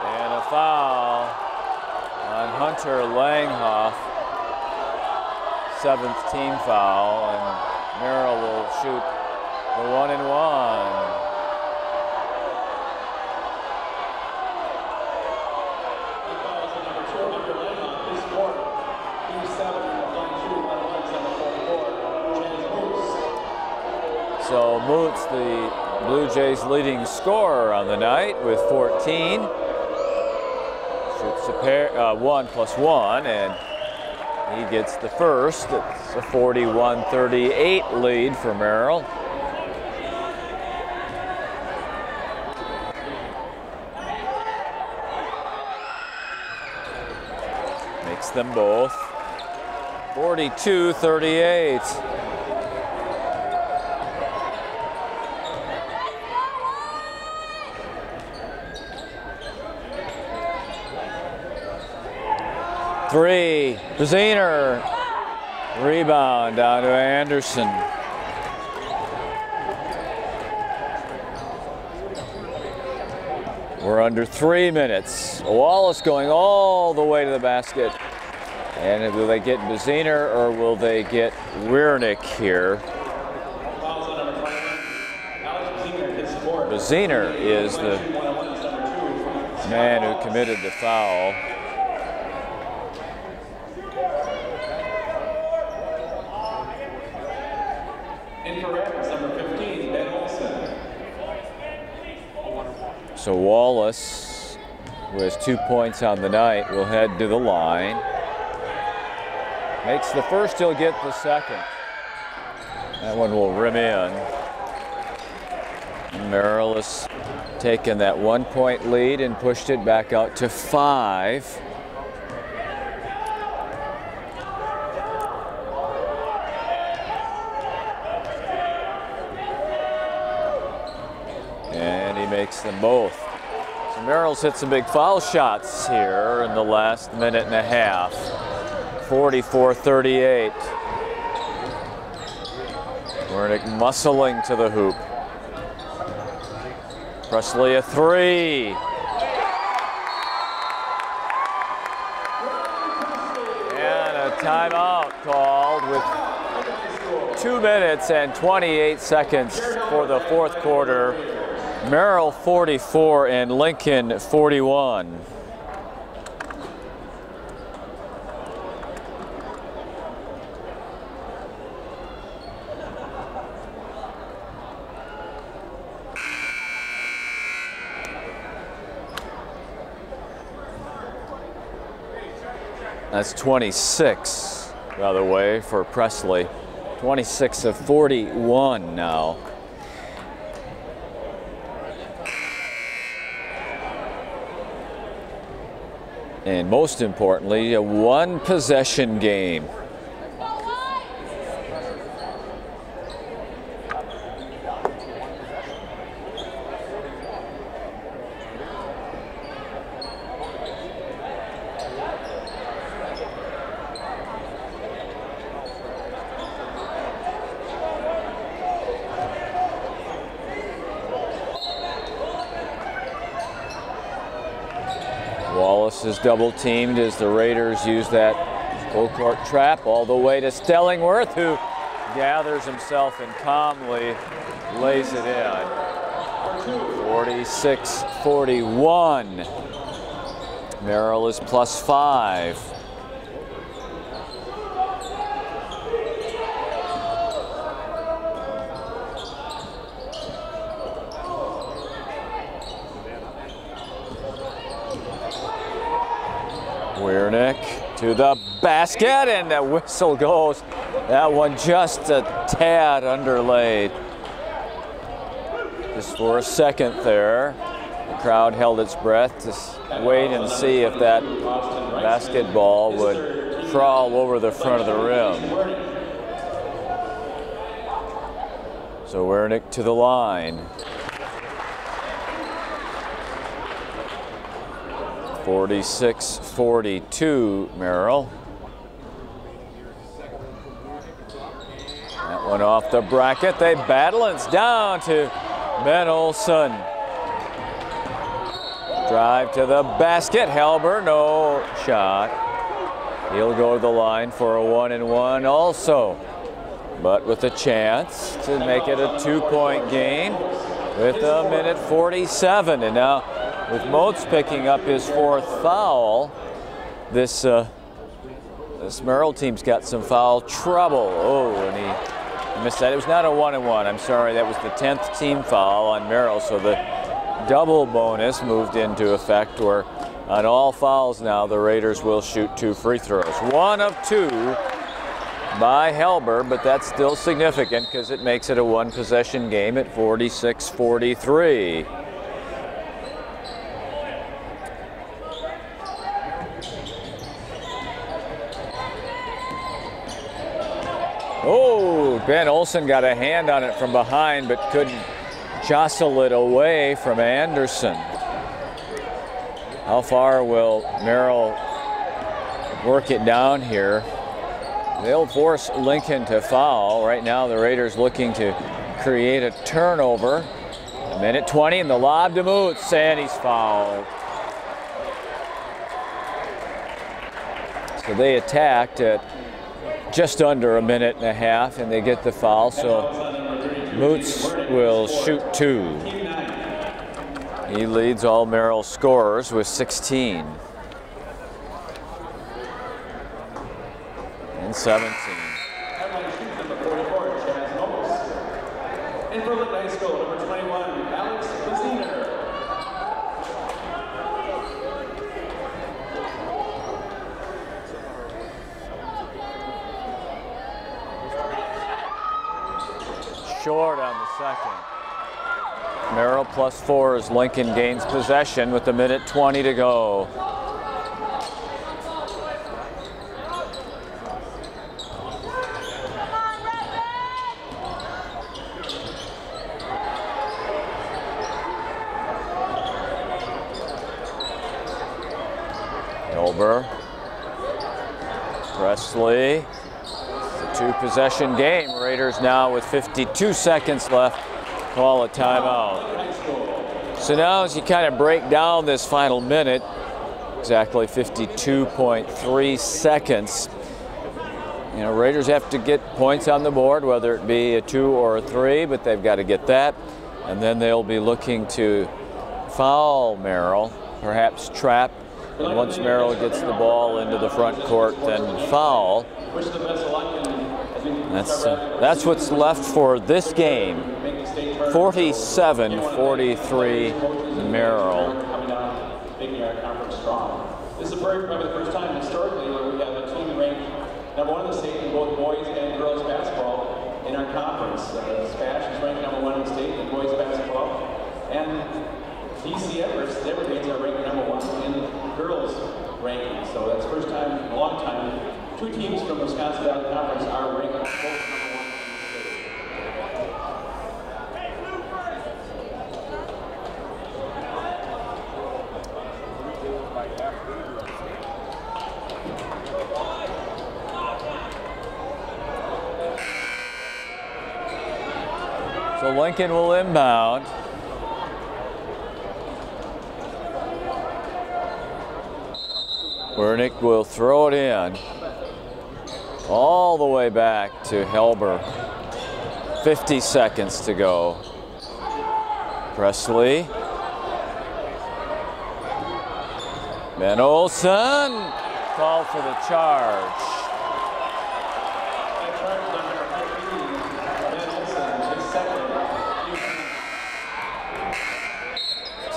And a foul on Hunter Langhoff. 7th team foul, and Merrill will shoot the 1-and-1. So Moots, the Blue Jays' leading scorer on the night with 14. Shoots a pair, 1+1, and he gets the first. It's a 41-38 lead for Merrill. Makes them both. 42-38. Three, Zehner. Rebound down to Anderson. We're under 3 minutes. Wallace going all the way to the basket. And will they get Zehner or will they get Wiernick here? Zehner is the man who committed the foul. So Wallace, who has 2 points on the night, will head to the line. Makes the first, he'll get the second. That one will rim in. Merrill has taken that 1 point lead and pushed it back out to 5. And he makes them both. So Merrill's hit some big foul shots here in the last minute and a half. 44-38. Wiernick muscling to the hoop. Presley a three. And a timeout called with 2 minutes and 28 seconds for the fourth quarter. Merrill 44 and Lincoln 41. That's 26, by the way, for Presley. 26 of 41 now. And most importantly, a one-possession game. Wallace is double teamed as the Raiders use that full court trap all the way to Stellingworth, who gathers himself and calmly lays it in. 46-41. Merrill is +5. Wiernick to the basket, and the whistle goes. That one just a tad underlaid. Just for a second there. The crowd held its breath to wait and see if that basketball would crawl over the front of the rim. So Wiernick to the line. 46-42, Merrill. That one off the bracket. They battle, and it's down to Ben Olson. Drive to the basket. Halber, no shot. He'll go to the line for a 1-and-1 also, but with a chance to make it a 2-point game with a minute 47. And now, with Moats picking up his 4th foul, this Merrill team's got some foul trouble. Oh, and he missed that. It was not a 1-and-1. I'm sorry, that was the 10th team foul on Merrill. So the double bonus moved into effect, where on all fouls now the Raiders will shoot 2 free throws. 1 of 2 by Halber, but that's still significant because it makes it a one-possession game at 46-43. Oh, Ben Olson got a hand on it from behind, but couldn't jostle it away from Anderson. How far will Merrill work it down here? They'll force Lincoln to foul. Right now the Raiders looking to create a turnover. A minute 20 and the lob to Moots, and he's fouled. So they attacked at just under a minute and a half, and they get the foul, so Moots will shoot 2. He leads all Merrill scorers with 16. And 17. And for Lincoln High School, number 21, Alex Baziner. Short on the second. Merrill +4 as Lincoln gains possession with a minute 20 to go. Elber, Presley. It's a 2-possession game. Raiders now with 52 seconds left. Call a timeout. So now as you kind of break down this final minute, exactly 52.3 seconds. You know, Raiders have to get points on the board, whether it be a 2 or a 3, but they've got to get that. And then they'll be looking to foul Merrill, perhaps trap. And once Merrill gets the ball into the front court, then foul. That's what's left for this game. 47-43 Merrill. This is probably the first time historically where we have a team ranked #1 in the state in both boys and girls basketball in our conference. Spash is ranked #1 in the state in boys basketball, and DC Everest, the Everglades are ranked #1 in girls ranking. So that's the first time in a long time 2 teams from Wisconsin Valley Conference are ranked both #1 in the state. So Lincoln will inbound. Wernick will throw it in. All the way back to Helber. 50 seconds to go. Presley. Ben Olson. Call for the charge.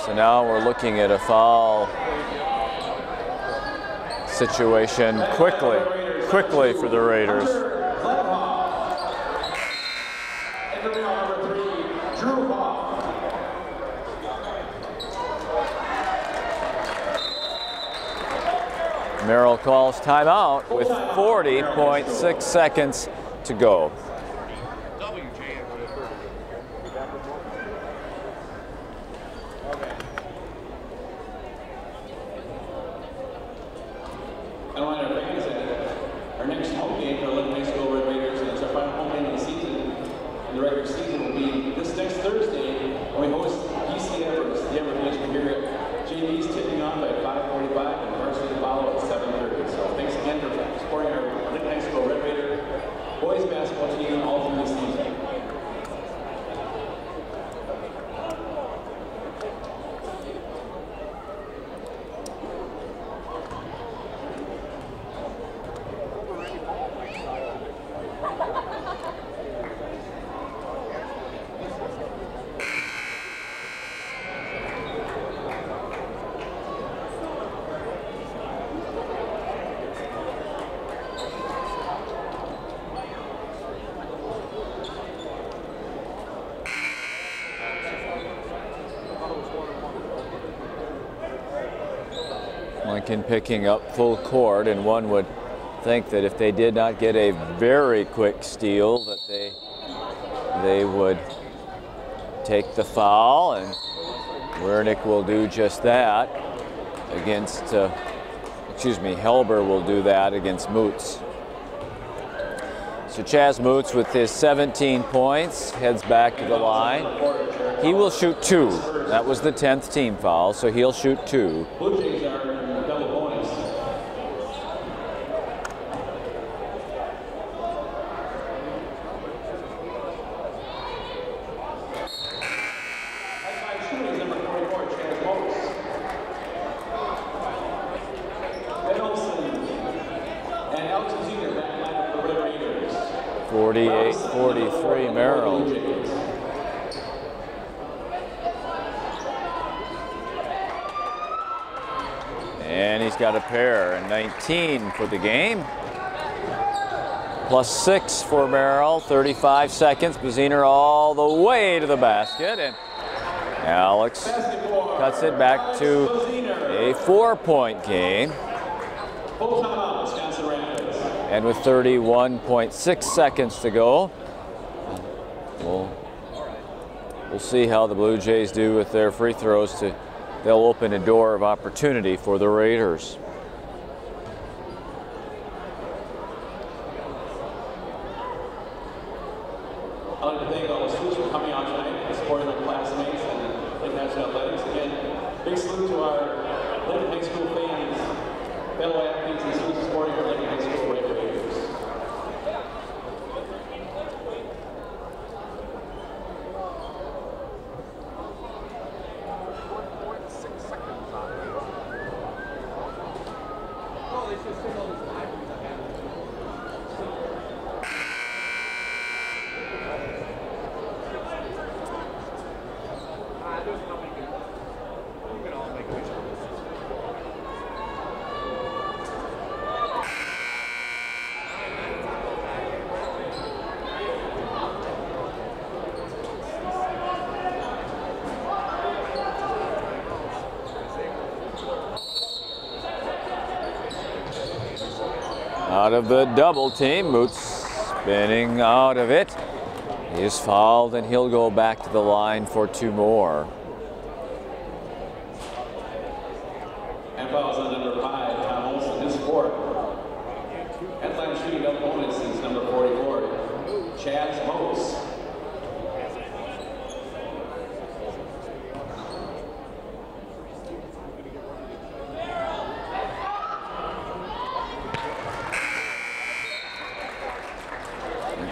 So now we're looking at a foul situation quickly for the Raiders. Merrill calls timeout with 40.6 seconds to go. I want to recognize that our next home game for Lincoln High School Red Raiders, and it's our final home game of the season, and the regular season will be this next Thursday when we host DC Everest. The Everest will hear JV's tipping off at 5:45 and varsity follow at 7:30. So thanks again for supporting our Lincoln High School Red Raider boys basketball team all through the season. Lincoln picking up full court, and one would think that if they did not get a very quick steal, that they would take the foul, and Wernick will do just that against, Helber will do that against Moots. So Chaz Moots with his 17 points heads back to the line. He will shoot 2. That was the 10th team foul, so he'll shoot 2. Bluejays are in double bonus. At 5 shooting, number 44, Chaz Moats. Ben Olsen and Elton Senior back line up the Red Raiders. 48-43 Merrill. And he's got a pair, and 19 for the game. +6 for Merrill, 35 seconds. Baziner all the way to the basket, and Alex cuts it back to a 4-point game. Full timeout, Wisconsin Rapids. And with 31.6 seconds to go, we'll see how the Blue Jays do with their free throws. They'll open a door of opportunity for the Raiders. I'd like to thank all the students for coming out tonight and supporting their classmates and Lincoln High School Athletics. Again, big salute to our Lincoln High School fans, fellow athletes, and students supporting our Lincoln High School Red Raiders. Out of the double team, Moots spinning out of it. He is fouled, and he'll go back to the line for 2 more. And fouls on number 5, Tom Olsen, his 4th. Headline shooting up bonus is number 44, Chaz Moats.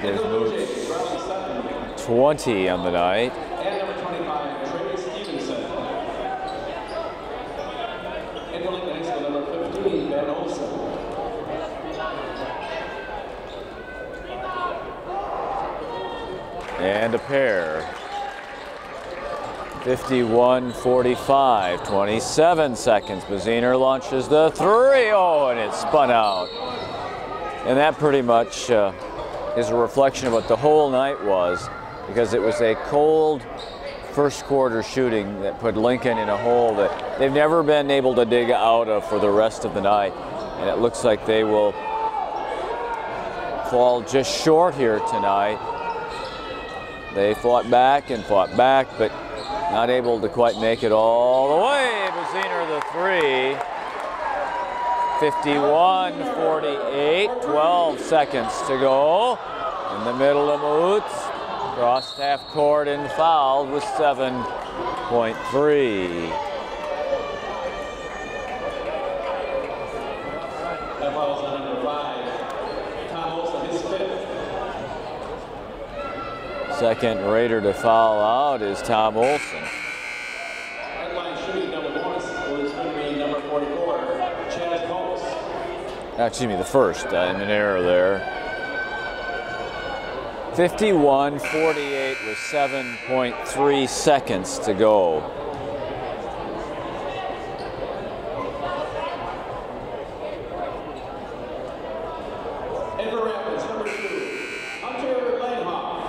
There's Moots, 20 on the night. And number 25, Trey Stevenson. And the Lincoln High School number 15, Ben Olsen. And a pair. 51-45, 27 seconds. Baziner launches the 3. Oh, and it spun out. And that pretty much is a reflection of what the whole night was, because it was a cold first quarter shooting that put Lincoln in a hole that they've never been able to dig out of for the rest of the night. And it looks like they will fall just short here tonight. They fought back, but not able to quite make it all the way. Baziner the 3. 51-48, 12 seconds to go. In the middle of Moots, crossed half court and fouled with 7.3. That fouls on number 5, Tom Olsen, his 5th. Second Raider to foul out is Tom Olsen. Headline shooting double bonus was going to be number 44, Chaz Moats. Excuse me, the first, an error there. 51-48 with 7.3 seconds to go. And for Rapids, number 2, Hunter Langhoff.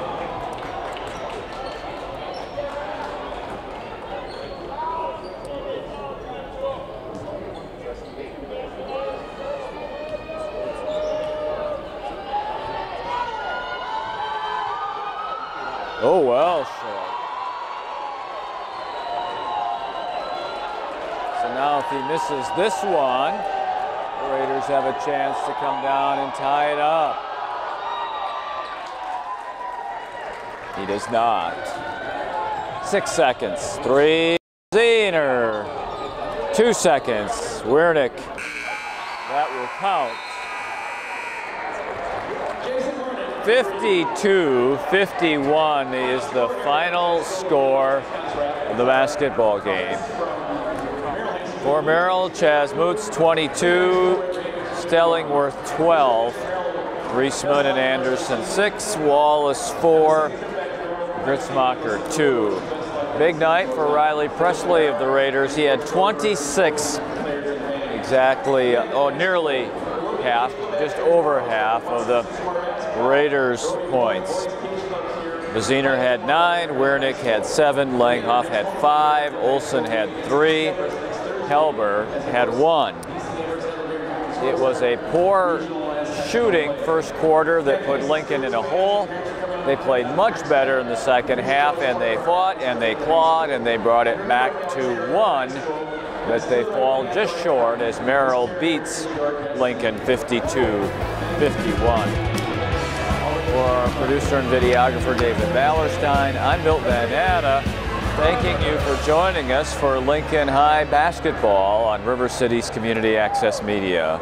Oh, well short. So now if he misses this one, the Raiders have a chance to come down and tie it up. He does not. 6 seconds. 3. Zehner. 2 seconds. Wernick. That will count. 52-51 is the final score of the basketball game. For Merrill, Chaz Moots 22, Stellingworth 12, Reisman and Anderson 6, Wallace 4, Gritzmacher 2. Big night for Riley Presley of the Raiders. He had 26, exactly, nearly half, just over half of the Raiders' points. Zehner had 9, Wernick had 7, Langhoff had 5, Olson had 3, Helber had 1. It was a poor shooting first quarter that put Lincoln in a hole. They played much better in the second half, and they fought and they clawed and they brought it back to 1, but they fall just short as Merrill beats Lincoln 52-51. For our producer and videographer David Ballerstein, I'm Milt Van Natta, thanking you for joining us for Lincoln High basketball on River City's Community Access Media.